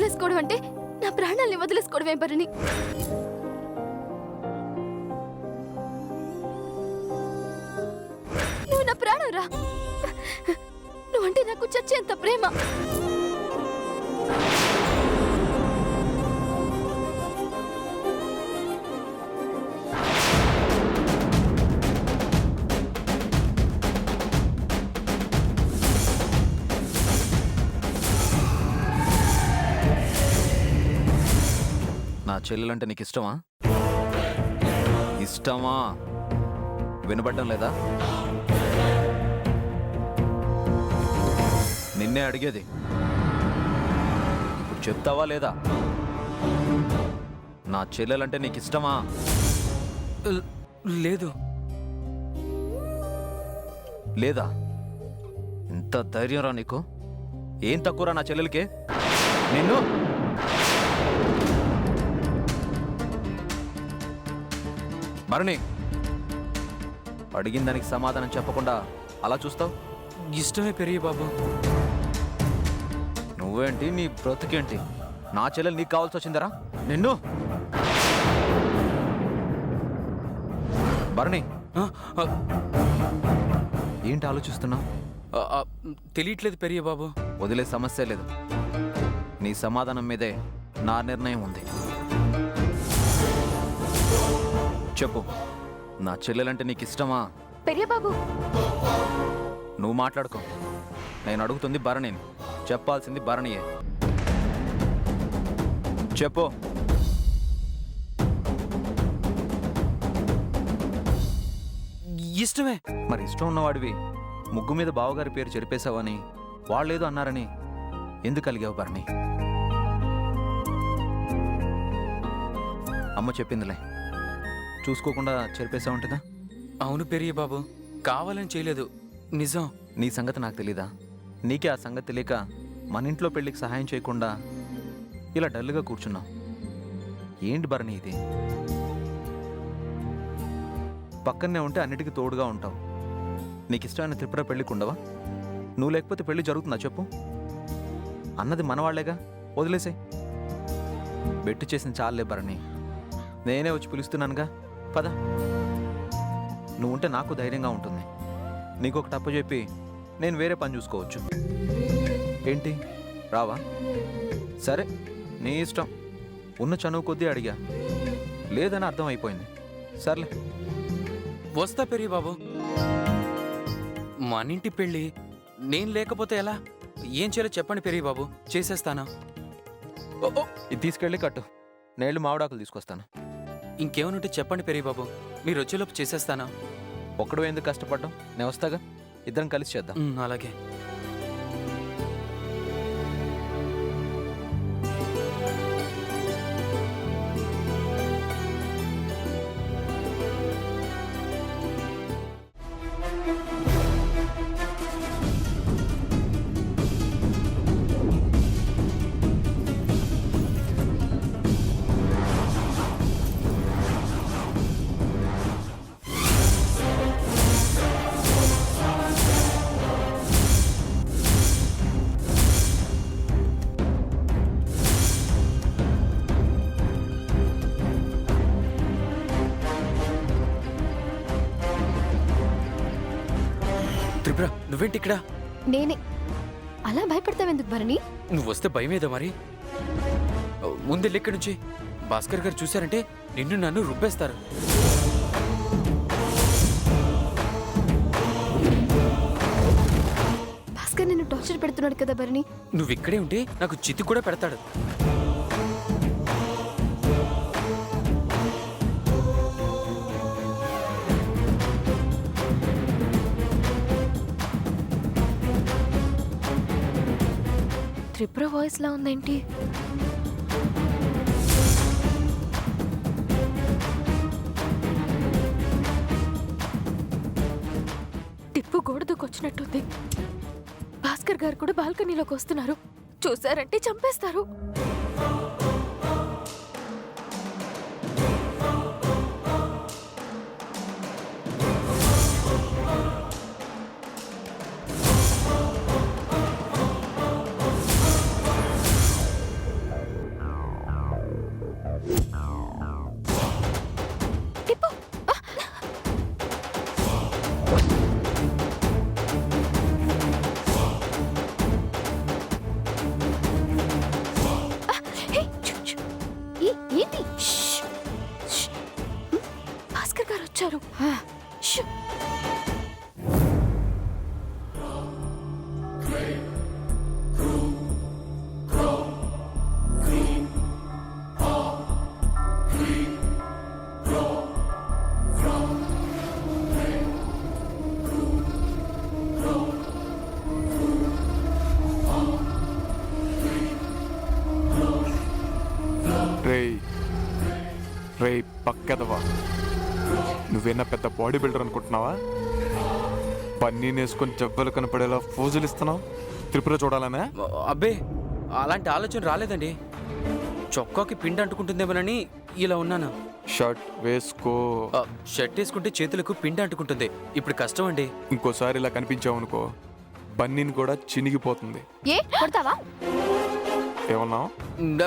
వదిలేసుకోవడం అంటే నా ప్రాణాల్ని వదిలేసుకోవడమే భరణి. నువ్వు నా ప్రాణం రా. నువ్వంటే నాకు చచ్చేంత ప్రేమ. నా చెల్లెలంటే నీకు ఇష్టమా? ఇష్టమా? వినపడడం లేదా? నిన్నే అడిగేది. ఇప్పుడు చెప్తావా లేదా? నా చెల్లెలంటే నీకు ఇష్టమా? లేదు. లేదా? ఇంత ధైర్యం రా నీకు? ఏం తక్కువరా నా చెల్లెలకి? నిన్ను భరణి, అడిగిన దానికి సమాధానం చెప్పకుండా అలా చూస్తావు? ఇష్టమే పెరిగి బాబు. నువ్వేంటి, నీ బ్రతుకేంటి? నా చెల్లెలు నీకు కావాల్సి వచ్చిందరా? నిన్ను భరణి, ఏంటి ఆలోచిస్తున్నావు? తెలియట్లేదు పెరిగి బాబు. వదిలే సమస్య లేదు. నీ సమాధానం మీదే నా నిర్ణయం ఉంది. చెప్పు, నా చెల్లెలంటే నీకు ఇష్టమా? పెరియ బాబు, నువ్వు మాట్లాడుకో. నేను అడుగుతుంది భరణిని. చెప్పాల్సింది భరణియే. చెప్పు. ఇష్టమే. మరి ఇష్టం ఉన్నవాడివి ముగ్గు మీద బావగారి పేరు చెరిపేశావని వాళ్ళేదో అన్నారని ఎందుకు కలిగావు భరణి? అమ్మ చెప్పిందిలే, చూసుకోకుండా చెరిపేశావుంటుందా? అవును పెరిగి బాబు, కావాలని చేయలేదు. నిజం. నీ సంగతి నాకు తెలీదా? నీకే ఆ సంగతి తెలియక మన ఇంట్లో పెళ్ళికి సహాయం చేయకుండా ఇలా డల్గా కూర్చున్నావు. ఏంటి భరణి ఇది? పక్కనే ఉంటే అన్నిటికీ తోడుగా ఉంటావు. నీకు ఇష్టమైన త్రిపుర పెళ్ళికి ఉండవా? నువ్వు లేకపోతే పెళ్లి జరుగుతుందా చెప్పు? అన్నది మనవాళ్లేగా, వదిలేసే. బెట్టు చేసిన చాలే భరణి. నేనే వచ్చి పిలుస్తున్నానుగా, పద. నువ్వుంటే నాకు ధైర్యంగా ఉంటుంది. నీకు ఒక తప్పు చెప్పి నేను వేరే పని చూసుకోవచ్చు. ఏంటి, రావా? సరే, నీ ఇష్టం. ఉన్న చనువు కొద్దీ అడిగా, లేదని అర్థం అయిపోయింది. సర్లే, వస్తా పెరిగి బాబు. మన ఇంటి పెళ్ళి నేను లేకపోతే ఎలా? ఏం చేయాలో చెప్పండి పెరిగి బాబు, చేసేస్తాను. ఇది తీసుకెళ్ళి కట్టు. నేళ్ళు మామిడాకులు తీసుకొస్తాను. ఇంకేమనుంటే చెప్పండి పెరిగి బాబు, మీరు వచ్చేలోపు చేసేస్తాను. ఒక్కడు ఎందుకు కష్టపడ్డాం? నేను వస్తాగా, ఇద్దరం కలిసి చేద్దాం. అలాగే. త్రిపుర, నువ్వేంటి ఇక్కడ? నేనే. అలా భయపడతావెందుకు భరణి? నువ్వు వస్తే భయమేదా మరి? ముందెళ్ళి ఇక్కడి నుంచి. భాస్కర్ గారు చూశారంటే నిన్ను నన్ను రుబ్బేస్తారు. భాస్కర్ నిన్ను టార్చర్ పెడుతున్నాడు కదా భరణి. నువ్వు ఇక్కడే ఉంటే నాకు చితి కూడా పెడతాడు. త్రిపుర వాయిస్ లా ఉందేంటి? టిప్పు గోడ దూకొచ్చినట్టుంది. భాస్కర్ గారు కూడా బాల్కనీలోకి వస్తున్నారు. చూసారంటే చంపేస్తారు. రే పక్కదవా, నువ్వేనా పెద్ద బాడీ బిల్డర్ అనుకుంటున్నావా? పన్నీ నేసుకొని జబ్బలు కనపడేలా ఫోజులు ఇస్తున్నావు త్రిపుర చూడాలనే? అబ్బే అలాంటి ఆలోచన రాలేదండి. చొక్కాకి పిండి అంటుకుంటుందేమోనని ఇలా ఉన్నాను. షర్ట్ వేసుకో. షర్ట్ వేసుకుంటే చేతులకు పిండి అంటుకుంటుంది. ఇప్పుడు కష్టం అండి. ఇంకోసారి ఇలా కనిపించావు అనుకో, బన్నీని కూడా చినిగిపోతుంది. ఏ కొడతావా? ఏమన్నావు?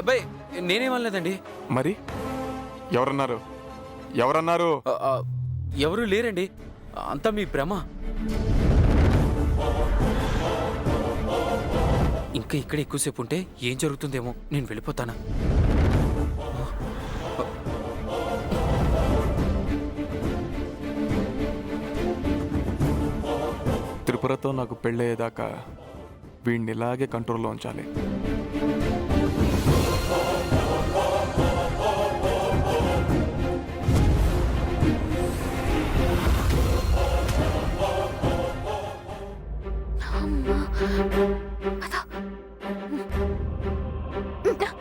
అబ్బాయి నేనేమనలేదండి. మరి ఎవరన్నారు? ఎవరన్నారు? ఎవరూ లేరండి, అంతా మీ భ్రమ. ఇంకా ఇక్కడ ఎక్కువసేపు ఉంటే ఏం జరుగుతుందేమో, నేను వెళ్ళిపోతానా? త్రిపురతో నాకు పెళ్ళయ్యేదాకా వీడిని ఇలాగే కంట్రోల్లో ఉంచాలి.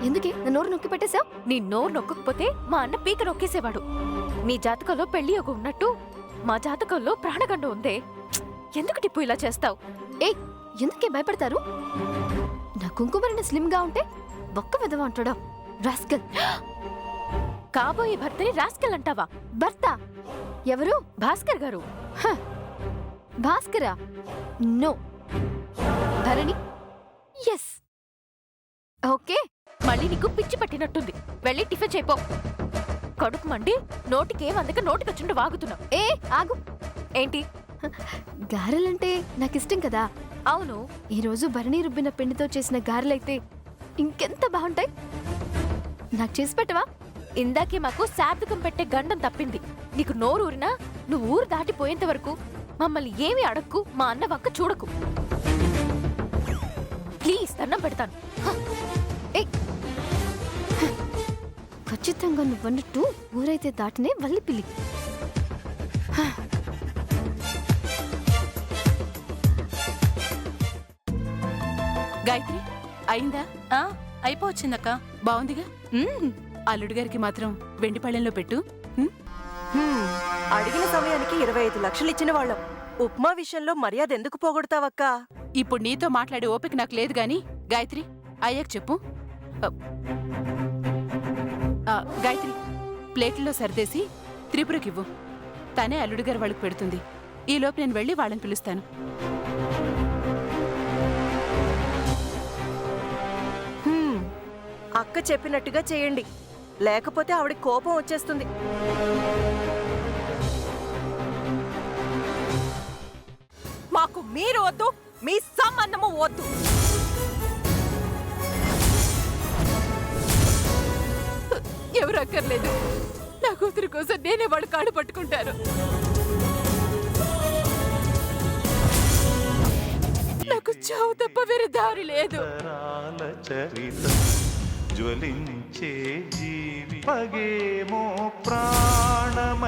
ఎందుకే నా నోరు నొక్కి పెట్టేశావు? నీ నోరు నొక్కకపోతే మా అన్న పీక నొక్కేసేవాడు. నీ జాతకంలో పెళ్లి యోగం ఉన్నట్టు మా జాతకంలో ప్రాణగండం ఉందే. ఎందుకు టిప్పు ఇలా చేస్తావు? ఏ ఎందుకే భయపడతారు? నా కుంకుమరిని స్లిమ్ గా ఉంటే బొక్క విధవ అంటాడా రాస్కల్. కాబోయే భర్తని రాస్కల్ అంటావా? భర్త ఎవరు? భాస్కర్ గారు. హ, భాస్కరా? నో, భరణి. ఎస్. ఓకే, మళ్ళీ నీకు పిచ్చి పట్టినట్టుంది. వెళ్ళి టిఫిన్ చేయిపో. కడుపు మండి నోటికేమందక నోటికొచ్చుండి వాగుతున్నావు. ఏ ఆగు. ఏంటి? గారెలంటే నాకిష్టం కదా. అవును, ఈరోజు భరణి రుబ్బిన పిండితో చేసిన గారెలైతే ఇంకెంత బాగుంటాయి. నాకు చేసి పెట్టవా? ఇందాకే మాకు శాబ్దకం పెట్టే గండం తప్పింది. నీకు నోరు ఊరినా నువ్వు ఊరు దాటిపోయేంత వరకు మమ్మల్ని ఏమీ అడక్కు, మా అన్న వక్క చూడకు. ప్లీజ్ దండం పెడతాను. ఖచ్చితంగా నువ్వన్నట్టు ఊరైతే దాటినే వల్లి పిల్లి. గాయత్రి అయిందా? అయిపోవచ్చిందక్క. బాగుందిగా. అల్లుడి గారికి మాత్రం వెండి పళ్ళెంలో పెట్టు. అడిగిన సమయానికి 25 లక్షలు ఇచ్చిన వాళ్ళం. ఉప్మా విషయంలో మర్యాద ఎందుకు పోగొడతావక్కా? ఇప్పుడు నీతో మాట్లాడే ఓపిక నాకు లేదు గాని గాయత్రి అయ్యాక చెప్పు. గాయత్రి ప్లేట్లో సర్దేసి త్రిపురకివ్వు. తనే అల్లుడి గారు వాళ్ళకి పెడుతుంది. ఈలోపు నేను వెళ్ళి వాళ్ళని పిలుస్తాను. అక్క చెప్పినట్టుగా చేయండి, లేకపోతే ఆవిడ కోపం వచ్చేస్తుంది. మాకు మీరు వద్దు, మీ సంబంధము వద్దు. ఎవరు అక్కర్లేదు. నా కూతురు కోసం నేనే వాడు కాడు పట్టుకుంటాను. నాకు చావు తప్ప వేరే దారి లేదు. జ్వలించే జీవి పగేమో ప్రాణమయ్యేనా.